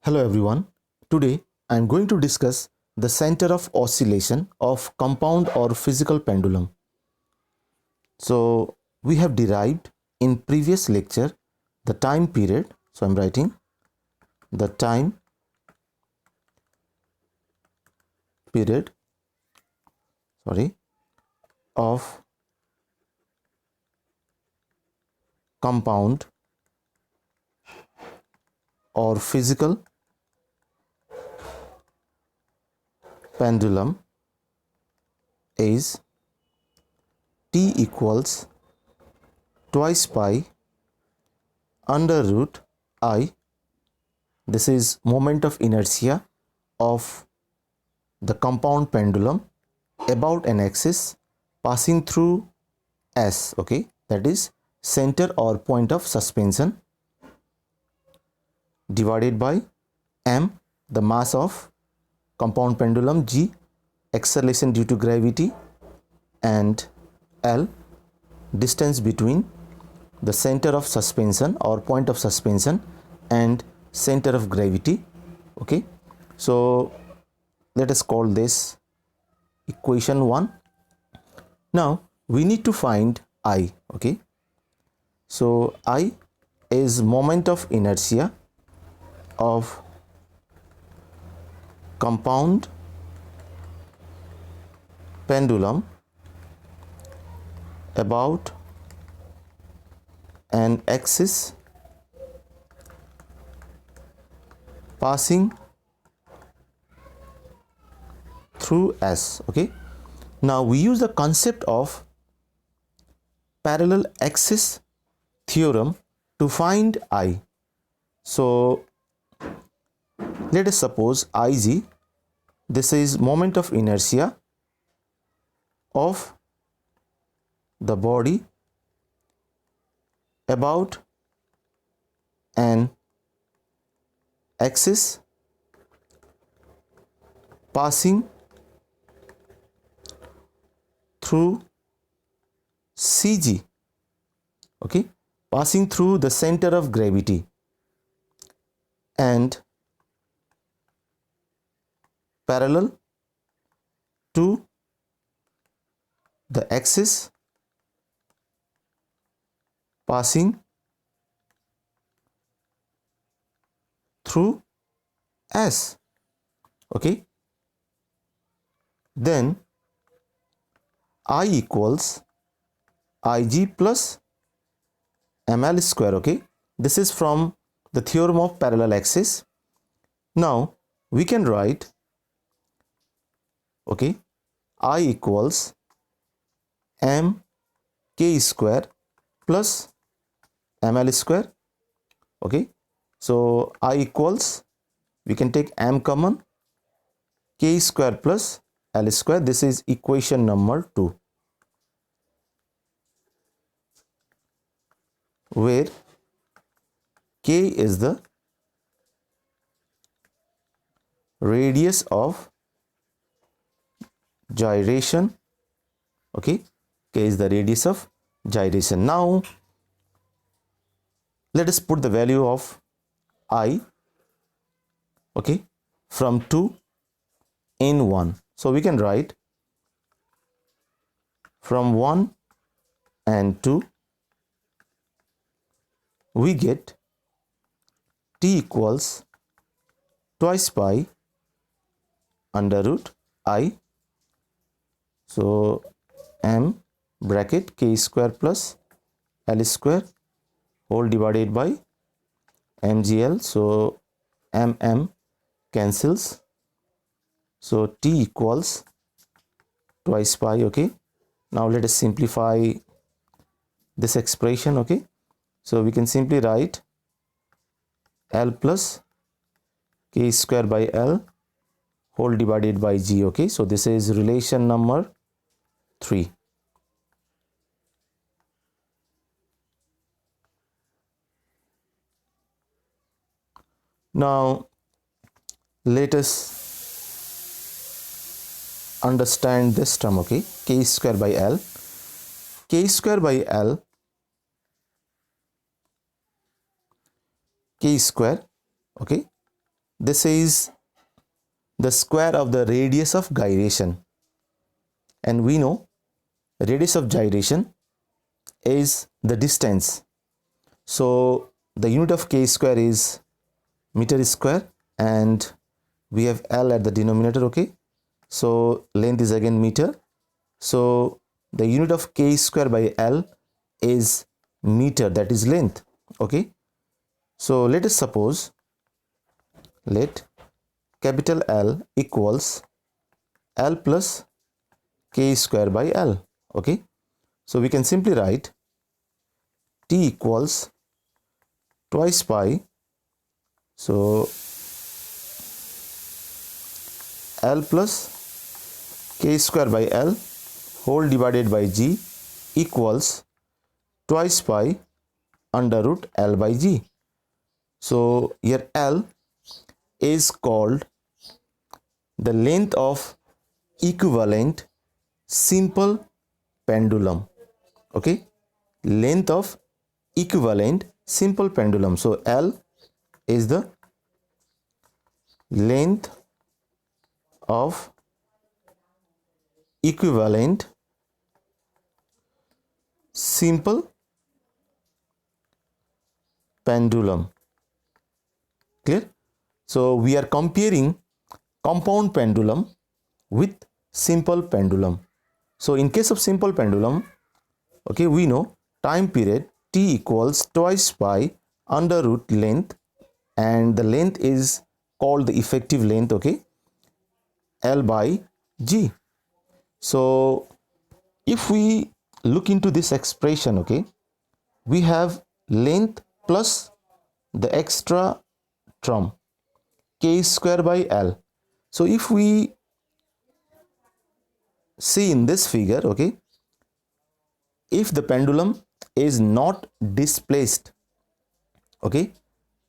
Hello everyone. Today I am going to discuss the center of oscillation of compound or physical pendulum. So we have derived in previous lecture the time period. So I am writing the time period of compound or physical pendulum is T equals twice pi under root I. This is moment of inertia of the compound pendulum about an axis passing through S, okay, that is center or point of suspension, divided by m, the mass of compound pendulum, g, acceleration due to gravity, and L, distance between the center of suspension or point of suspension and center of gravity. Okay, so let us call this equation 1. Now we need to find I. Okay, so I is moment of inertia of compound pendulum about an axis passing through S. Okay, now we use the concept of parallel axis theorem to find I. So let us suppose Ig, this is moment of inertia of the body about an axis passing through Cg, okay, passing through the center of gravity and parallel to the axis passing through S. Okay, then I equals Ig plus ml square. Okay, this is from the theorem of parallel axis. Now we can write, okay, I equals m k square plus ml square. Okay, so I equals, we can take m common, k square plus l square. This is equation number 2, where k is the radius of gyration. Okay, k is the radius of gyration. Now let us put the value of I, okay, from 2 in 1. So we can write from 1 and 2 we get T equals twice pi under root I. So m bracket k square plus l square whole divided by mgl. So m cancels, so T equals twice pi. Okay, now let us simplify this expression. Okay, so we can simply write L plus k square by L whole divided by G. Okay, so this is relation number 3. Now let us understand this term. Okay, k square by L, k square by L, k square, okay, this is the square of the radius of gyration, and we know radius of gyration is the distance. So the unit of k square is meter square, and we have L at the denominator. Okay, so length is again meter, so the unit of k square by L is meter, that is length. Okay, so let us suppose, let capital L equals L plus k square by L. Okay, so we can simply write T equals twice pi, so L plus k square by L whole divided by G equals twice pi under root L by G. So here L is called the length of equivalent simple pendulum. Okay, length of equivalent simple pendulum. So L is the length of equivalent simple pendulum. Clear? So we are comparing compound pendulum with simple pendulum. So in case of simple pendulum, okay, we know time period T equals twice pi under root length, and the length is called the effective length. Okay, L by G. So if we look into this expression, okay, we have length plus the extra term k square by L. So if we see in this figure, okay, if the pendulum is not displaced, okay,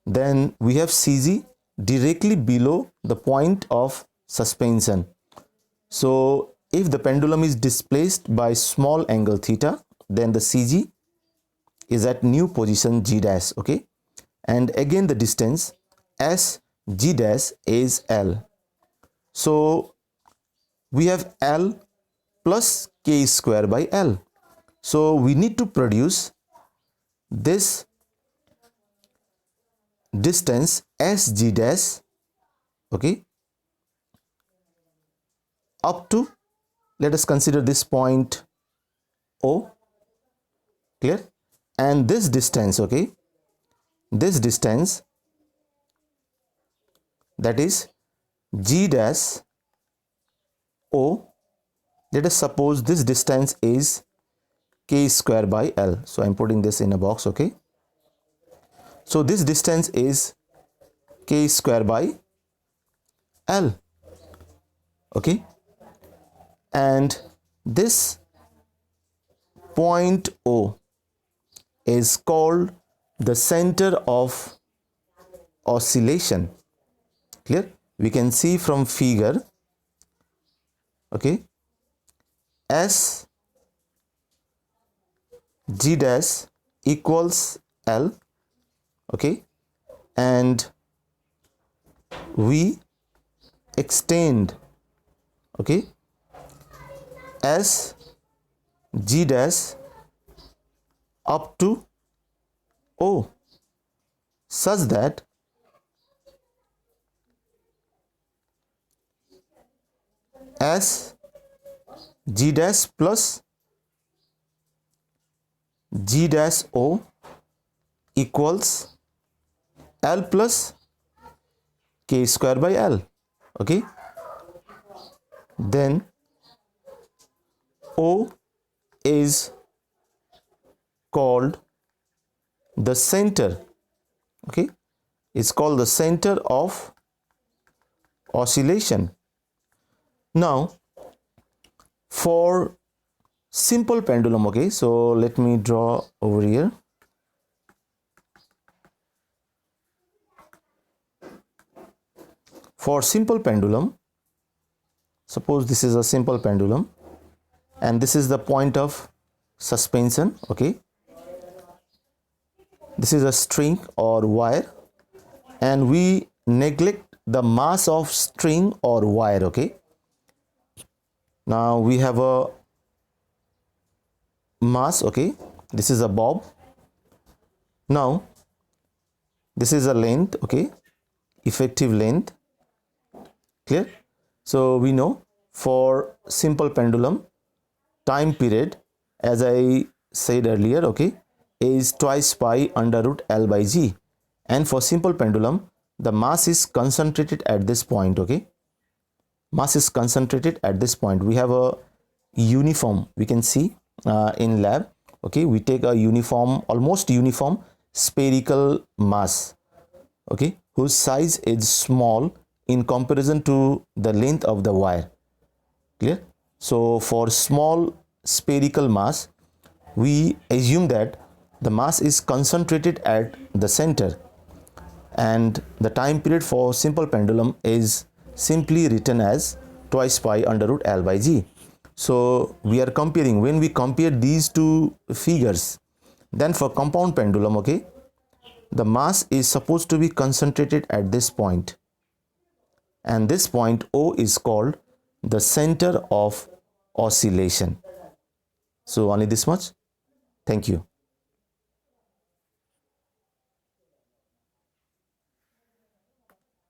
then we have CG directly below the point of suspension. So if the pendulum is displaced by small angle theta, then the CG is at new position G dash. Okay, and again the distance S G dash is L. So we have L plus k square by L. So we need to produce this distance S G dash, okay, up to, let us consider this point O. Clear? And this distance, okay, this distance, that is G dash O, let us suppose this distance is k square by L. So I'm putting this in a box. Okay, so this distance is k square by L. Okay, and this point O is called the center of oscillation. Clear? We can see from figure, okay, S G dash equals L, okay, and we extend, okay, S G dash up to O such that S G dash plus G dash O equals L plus k square by L. Okay, then O is called the center, okay, it's called the center of oscillation. Now for simple pendulum, okay, so let me draw over here. For simple pendulum, suppose this is a simple pendulum and this is the point of suspension. Okay, this is a string or wire, and we neglect the mass of string or wire. Okay, now we have a mass. Okay, this is a bob. Now this is a length. Okay, effective length. Clear? So we know for simple pendulum, time period, as I said earlier, okay, is twice pi under root L by G. And for simple pendulum, the mass is concentrated at this point. Okay, mass is concentrated at this point. We have a uniform, we can see in lab. Okay, we take a uniform, almost uniform spherical mass, okay, whose size is small in comparison to the length of the wire. Clear? So for small spherical mass, we assume that the mass is concentrated at the center, and the time period for simple pendulum is simply written as twice pi under root L by G. So we are comparing, when we compare these two figures, then for compound pendulum, okay, the mass is supposed to be concentrated at this point, and this point O is called the center of oscillation. So only this much. Thank you.